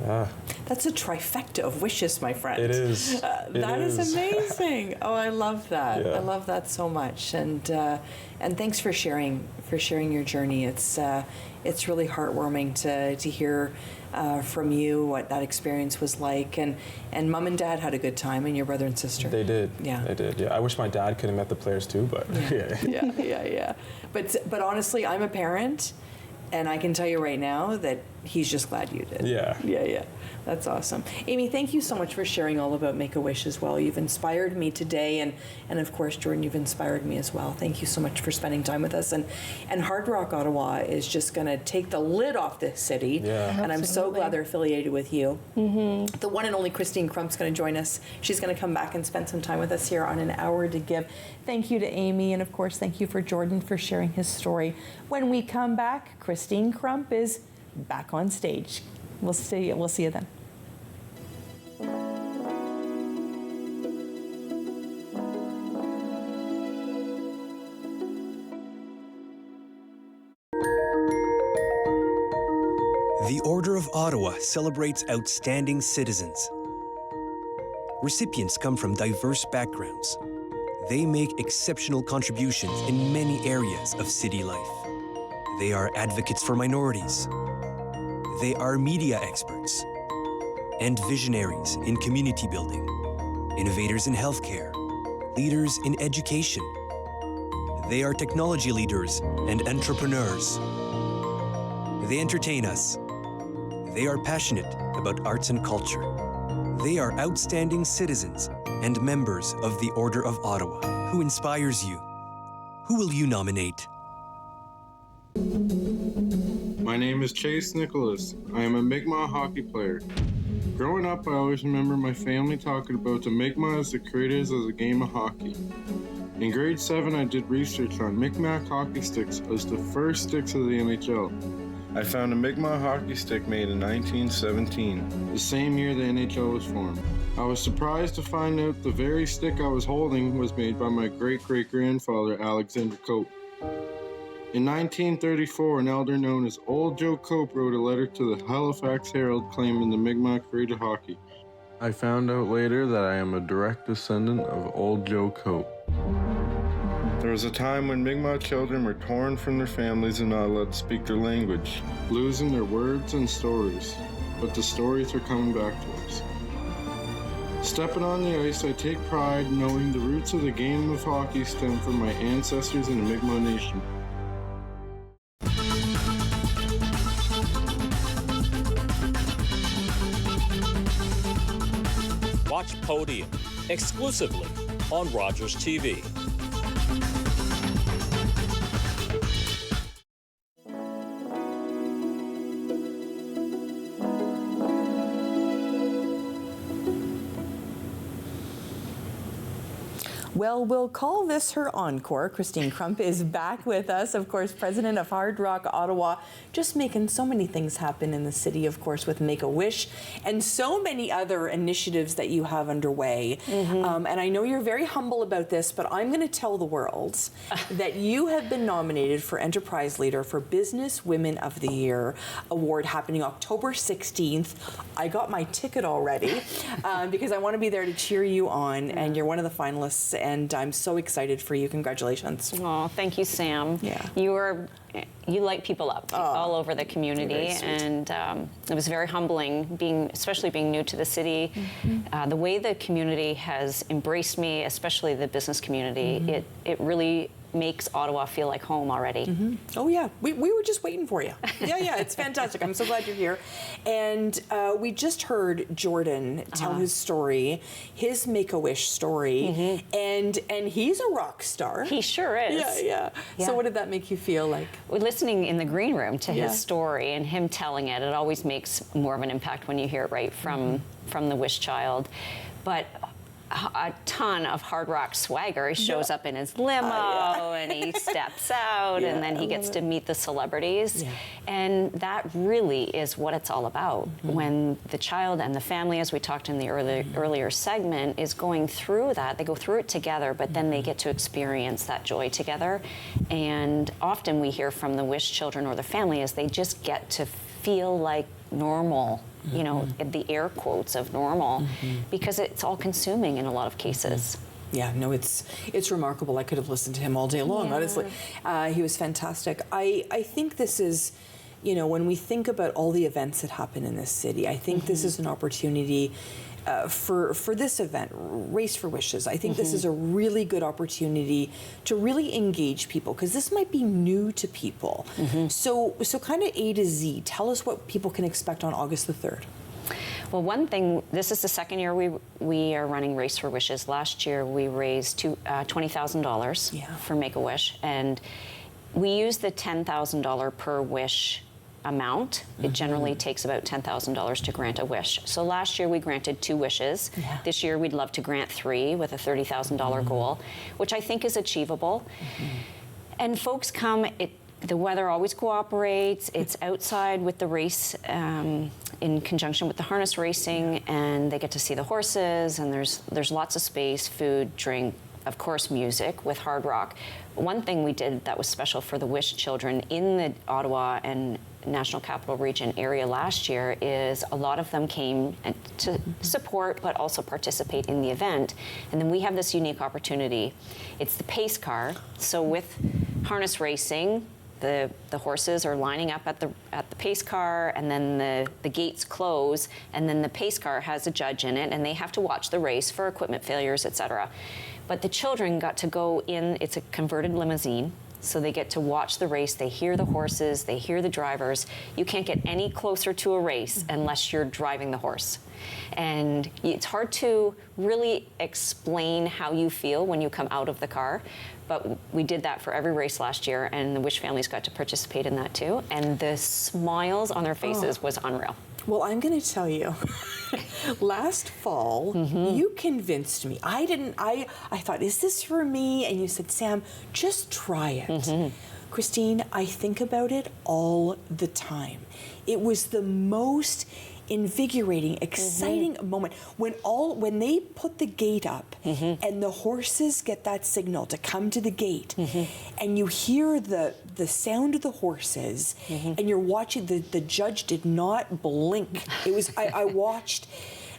yeah. That's a trifecta of wishes, my friend. It is. That is amazing. Oh, I love that. Yeah. I love that so much. And thanks for sharing your journey. It's really heartwarming to hear from you what that experience was like. And mom and dad had a good time, and your brother and sister. They did. Yeah. They did. Yeah. I wish my dad could have met the players too, but yeah. But honestly, I'm a parent, and I can tell you right now that he's just glad you did. Yeah. That's awesome. Amy, thank you so much for sharing all about Make-A-Wish as well. You've inspired me today, and of course, Jordan, you've inspired me as well. Thank you so much for spending time with us. And Hard Rock Ottawa is just going to take the lid off this city. Yeah. And I'm so glad they're affiliated with you. Mm-hmm. The one and only Christine Crump's going to join us. She's going to come back and spend some time with us here on An Hour to Give. Thank you to Amy, and of course, thank you for Jordan for sharing his story. When we come back, Christine Crump is back on stage. We'll see you then. The Order of Ottawa celebrates outstanding citizens. Recipients come from diverse backgrounds. They make exceptional contributions in many areas of city life. They are advocates for minorities. They are media experts and visionaries in community building, innovators in healthcare, leaders in education. They are technology leaders and entrepreneurs. They entertain us. They are passionate about arts and culture. They are outstanding citizens and members of the Order of Ottawa. Who inspires you? Who will you nominate? My name is Chase Nicholas. I am a Mi'kmaq hockey player. Growing up, I always remember my family talking about the Mi'kmaq as the creators of the game of hockey. In grade 7, I did research on Mi'kmaq hockey sticks as the first sticks of the NHL. I found a Mi'kmaq hockey stick made in 1917, the same year the NHL was formed. I was surprised to find out the very stick I was holding was made by my great-great-grandfather, Alexander Cope. In 1934, an elder known as Old Joe Cope wrote a letter to the Halifax Herald claiming the Mi'kmaq created hockey. I found out later that I am a direct descendant of Old Joe Cope. There was a time when Mi'kmaq children were torn from their families and not allowed to speak their language, losing their words and stories. But the stories are coming back to us. Stepping on the ice, I take pride knowing the roots of the game of hockey stem from my ancestors in the Mi'kmaq Nation. Watch Podium exclusively on Rogers TV. Well, we'll call this her encore. Christine Crump is back with us, of course, president of Hard Rock Ottawa, just making so many things happen in the city, of course, with Make-A-Wish and so many other initiatives that you have underway. And I know you're very humble about this, but I'm going to tell the world that you have been nominated for Enterprise Leader for Business Women of the Year award happening October 16th. I got my ticket already because I want to be there to cheer you on, and you're one of the finalists, and I'm so excited for you. Congratulations. Oh, thank you, Sam. Yeah. You light people up all over the community, and it was very humbling, especially being new to the city. The way the community has embraced me, especially the business community, it really makes Ottawa feel like home already. Oh yeah, we were just waiting for you. Yeah, it's fantastic. I'm so glad you're here. And we just heard Jordan tell his story, his Make-A-Wish story, and he's a rock star. He sure is. Yeah. So what did that make you feel like? Well, listening in the green room to his story and him telling it, it always makes more of an impact when you hear it right from the Wish child. But a ton of Hard Rock swagger. He shows up in his limo and he steps out and then he gets to meet the celebrities. And that really is what it's all about. When the child and the family, as we talked in the earlier segment, is going through that, they go through it together, but then they get to experience that joy together. And often we hear from the Wish children or the family is they just get to feel like normal. You know, the air quotes of normal, because it's all consuming in a lot of cases. Yeah, no, it's remarkable. I could have listened to him all day long, honestly. He was fantastic. I think this is, you know, when we think about all the events that happen in this city, I think this is an opportunity for this event, Race for Wishes. I think this is a really good opportunity to really engage people, because this might be new to people. So kind of A to Z, tell us what people can expect on August the 3rd. Well, one thing, this is the second year we are running Race for Wishes. Last year we raised $20,000 for Make-A-Wish, and we use the $10,000 per wish amount. It generally takes about $10,000 to grant a wish. So last year we granted 2 wishes. This year we'd love to grant 3 with a $30,000 goal, which I think is achievable. And folks come, the weather always cooperates. It's outside with the race in conjunction with the harness racing, and they get to see the horses, and there's lots of space, food, drink, of course, music with Hard Rock. One thing we did that was special for the Wish children in the Ottawa and National Capital Region area last year is a lot of them came to support but also participate in the event. And then we have this unique opportunity. It's the pace car. So with harness racing, the horses are lining up at the pace car, and then the gates close, and then the pace car has a judge in it, and they have to watch the race for equipment failures, etc. But the children got to go in, it's a converted limousine, so they get to watch the race, they hear the horses, they hear the drivers. You can't get any closer to a race unless you're driving the horse. And it's hard to really explain how you feel when you come out of the car, but we did that for every race last year, and the Wish families got to participate in that too, and the smiles on their faces was unreal. Well, I'm going to tell you, last fall, you convinced me. I thought, is this for me? And you said, Sam, just try it. Christine, I think about it all the time. It was the most invigorating, exciting moment when they put the gate up and the horses get that signal to come to the gate, and you hear the sound of the horses, and you're watching. The judge did not blink. It was I watched,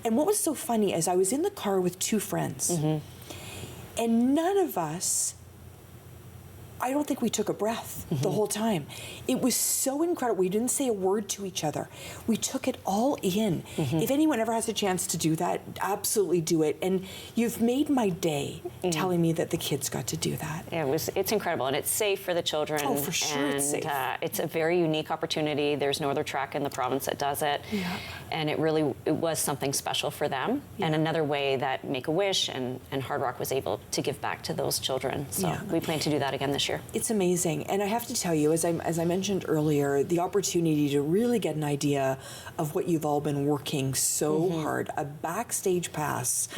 and what was so funny is I was in the car with 2 friends, and none of us, I don't think we took a breath the whole time. It was so incredible. We didn't say a word to each other. We took it all in. If anyone ever has a chance to do that, absolutely do it. And you've made my day telling me that the kids got to do that. It's incredible, and it's safe for the children. Oh, for sure, and, it's safe. It's a very unique opportunity. There's no other track in the province that does it. And it was something special for them, and another way that Make-A-Wish and Hard Rock was able to give back to those children. So we plan to do that again this year. this year. It's amazing. And I have to tell you, as I mentioned earlier, the opportunity to really get an idea of what you've all been working so hard, a backstage pass,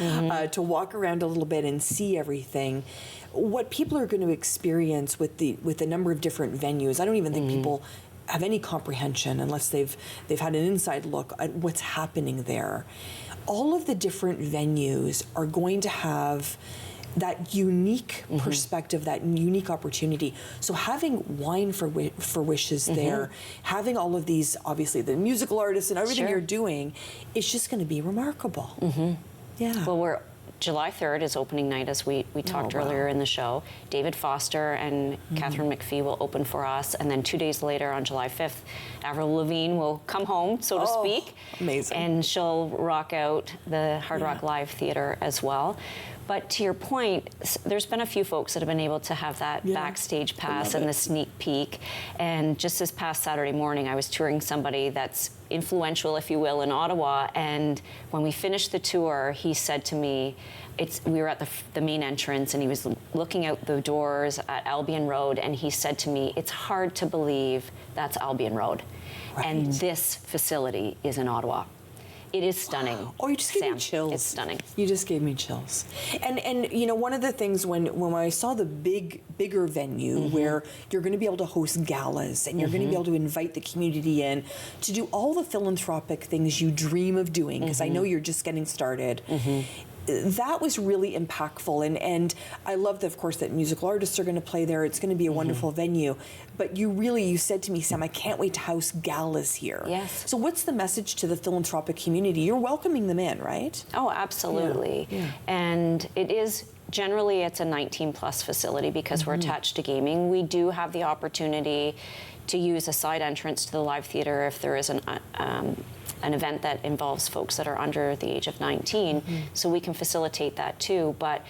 to walk around a little bit and see everything. What people are going to experience with the number of different venues, I don't even think people have any comprehension unless they've had an inside look at what's happening there. All of the different venues are going to have that unique perspective, that unique opportunity. So having Wine for Wishes there, having all of these, obviously the musical artists and everything you're doing, it's just going to be remarkable. Yeah. Well, July 3rd is opening night, as we talked earlier in the show. David Foster and Catherine McPhee will open for us, and then 2 days later, on July 5th, Avril Lavigne will come home, so to speak. Amazing. And she'll rock out the Hard Rock Live Theatre as well. But to your point, there's been a few folks that have been able to have that backstage pass and the sneak peek. And just this past Saturday morning, I was touring somebody that's influential, if you will, in Ottawa. And when we finished the tour, he said to me, we were at the main entrance, and he was looking out the doors at Albion Road, and he said to me, it's hard to believe that's Albion Road. Right. And this facility is in Ottawa. It is stunning. Wow. Oh, you just gave me chills. It's stunning. You just gave me chills. And you know, one of the things when I saw the bigger venue where you're going to be able to host galas and you're going to be able to invite the community in to do all the philanthropic things you dream of doing, because I know you're just getting started. That was really impactful, and I love that, of course, that musical artists are going to play there. It's going to be a wonderful venue. But you said to me, Sam, I can't wait to house galas here. Yes. So what's the message to the philanthropic community? You're welcoming them in, right? Oh, absolutely. Yeah. And it's a 19-plus facility because we're attached to gaming. We do have the opportunity to use a side entrance to the live theater if there is an event that involves folks that are under the age of 19, so we can facilitate that too. But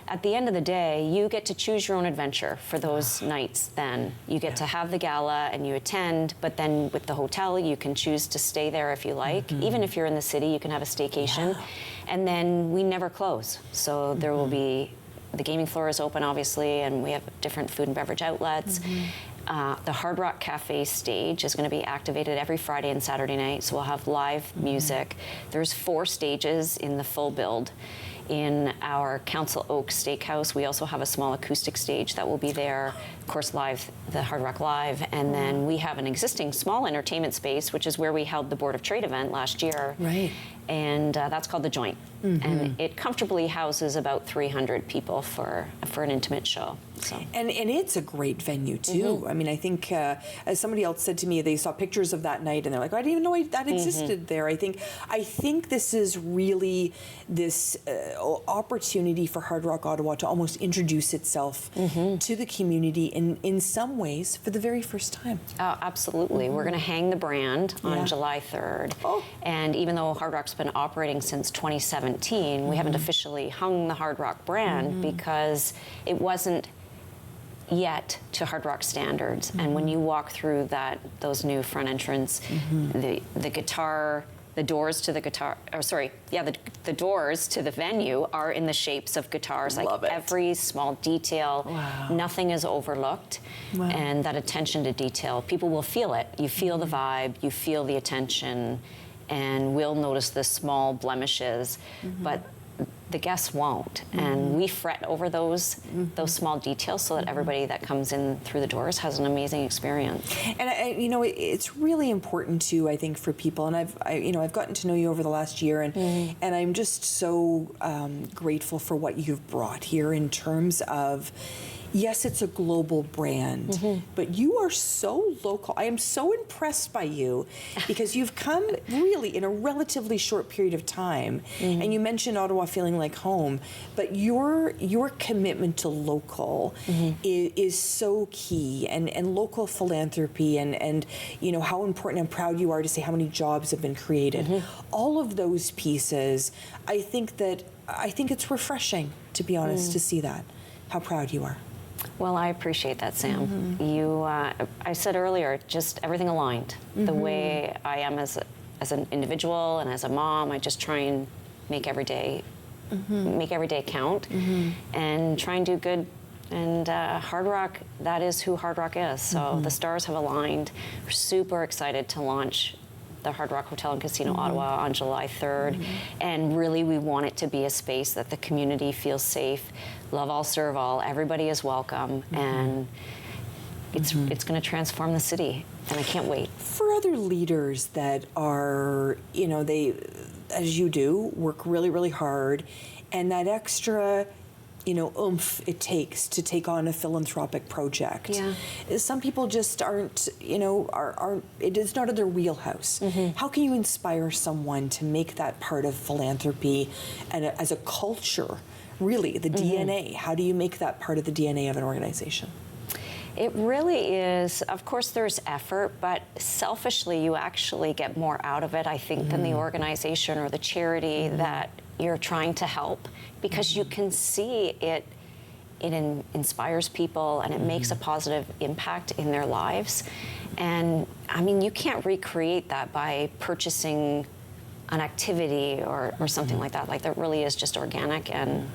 at the end of the day, you get to choose your own adventure for those nights then. You get to have the gala and you attend, but then with the hotel, you can choose to stay there if you like. Even if you're in the city, you can have a staycation. And then we never close. So there will be, the gaming floor is open, obviously, and we have different food and beverage outlets. The Hard Rock Cafe stage is going to be activated every Friday and Saturday night, so we'll have live music. There's 4 stages in the full build. In our Council Oak Steakhouse, we also have a small acoustic stage that will be there. Of course, live, the Hard Rock Live, and then we have an existing small entertainment space, which is where we held the Board of Trade event last year. Right. And that's called The Joint. And it comfortably houses about 300 people for an intimate show. So. And it's a great venue too. I mean, I think as somebody else said to me, they saw pictures of that night and they're like, I didn't even know that existed there. I think this is really this opportunity for Hard Rock Ottawa to almost introduce itself to the community in some ways for the very first time. Oh, absolutely. We're going to hang the brand on July 3rd. And even though Hard Rock's been operating since 2017, we haven't officially hung the Hard Rock brand because it wasn't yet to Hard Rock standards. And when you walk through those new front entrance, the guitar, the doors to the guitar, the doors to the venue are in the shapes of guitars. Love it. Every small detail, nothing is overlooked. And that attention to detail, people will feel it. You feel the vibe, you feel the attention, and we'll notice the small blemishes, but the guests won't. And we fret over those small details so that everybody that comes in through the doors has an amazing experience. And it's really important too, I think, for people. And I've gotten to know you over the last year, and I'm just so grateful for what you've brought here in terms of. Yes, it's a global brand, but you are so local. I am so impressed by you because you've come really in a relatively short period of time. And you mentioned Ottawa feeling like home, but your commitment to local is so key, and local philanthropy and you know how important and proud you are to say how many jobs have been created. All of those pieces, I think it's refreshing, to be honest, to see that, how proud you are. Well, I appreciate that, Sam. I said earlier, just everything aligned. The way I am as an individual and as a mom, I just try and make every day count, and try and do good And Hard Rock, that is who Hard Rock is. So the stars have aligned. We're super excited to launch the Hard Rock Hotel and Casino Ottawa on July 3rd. And really, we want it to be a space that the community feels safe. Love all, serve all. Everybody is welcome. And it's going to transform the city. And I can't wait. For other leaders that are, they, as you do, work really, really hard, and that extra oomph it takes to take on a philanthropic project. Yeah. Some people just aren't, it is not in their wheelhouse. How can you inspire someone to make that part of philanthropy and as a culture, really, the DNA? How do you make that part of the DNA of an organization? It really is. Of course, there's effort, but selfishly, you actually get more out of it, I think, than the organization or the charity that you're trying to help, because you can see it inspires people and it makes a positive impact in their lives. And I mean, you can't recreate that by purchasing an activity or something like that. Like, that really is just organic and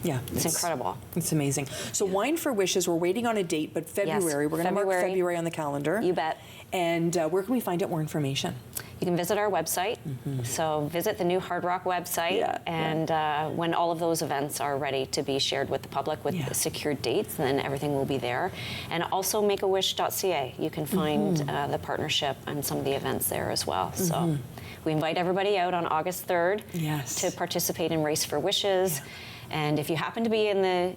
yeah, it's incredible. It's amazing. So Wine for Wishes, we're waiting on a date, but February, we're going to mark February on the calendar. You bet. And where can we find out more information? You can visit our website. So visit the new Hard Rock website, and when all of those events are ready to be shared with the public with the secured dates, then everything will be there. And also makeawish.ca. You can find the partnership and some of the events there as well. So we invite everybody out on August 3rd to participate in Race for Wishes. And if you happen to be in the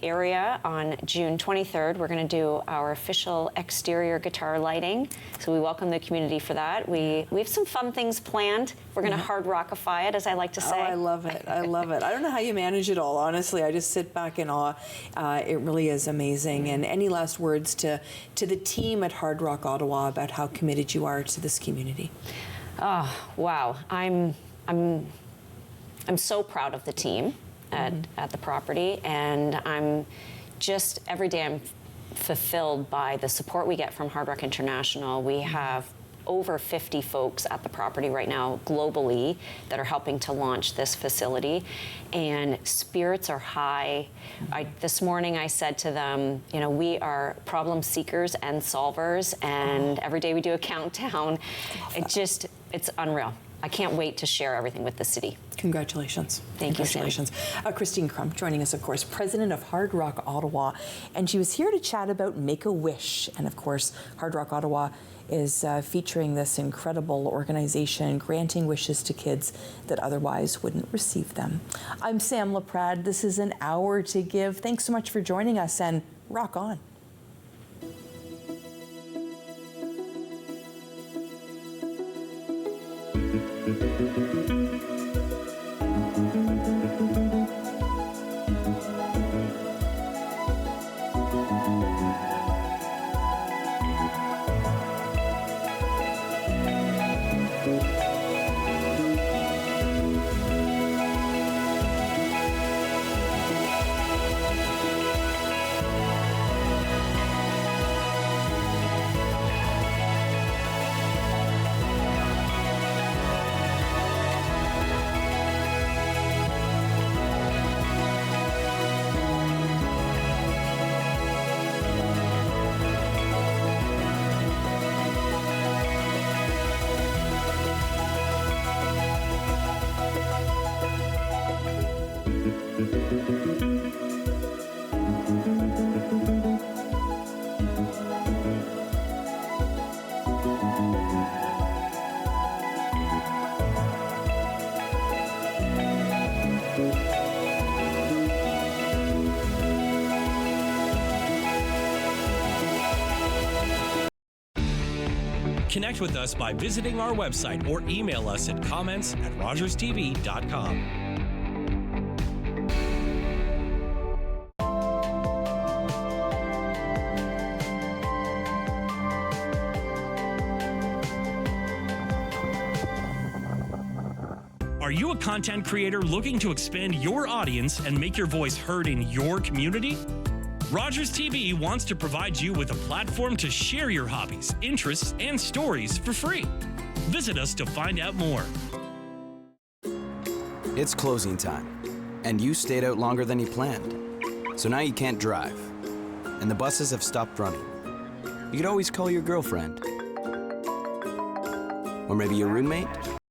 area on June 23rd, we're going to do our official exterior guitar lighting. So we welcome the community for that. We have some fun things planned. We're going to hard rockify it, as I like to say. Oh, I love it. I love it. I don't know how you manage it all, honestly. I just sit back in awe. It really is amazing. And any last words to the team at Hard Rock Ottawa about how committed you are to this community? Oh, wow. I'm so proud of the team at the property, and I'm just, every day I'm fulfilled by the support we get from Hard Rock International. We have over 50 folks at the property right now globally that are helping to launch this facility, and spirits are high. This morning I said to them, we are problem seekers and solvers, and every day we do a countdown. It's unreal. I can't wait to share everything with the city. Congratulations. Thank you, Sam. Congratulations. Christine Crump joining us, of course, president of Hard Rock Ottawa. And she was here to chat about Make-A-Wish. And of course, Hard Rock Ottawa is featuring this incredible organization, granting wishes to kids that otherwise wouldn't receive them. I'm Sam Laprade. This is An Hour to Give. Thanks so much for joining us, and rock on. Connect with us by visiting our website or email us at comments@rogerstv.com. Are you a content creator looking to expand your audience and make your voice heard in your community? Rogers TV wants to provide you with a platform to share your hobbies, interests, and stories for free. Visit us to find out more. It's closing time, and you stayed out longer than you planned. So now you can't drive, and the buses have stopped running. You could always call your girlfriend, or maybe your roommate,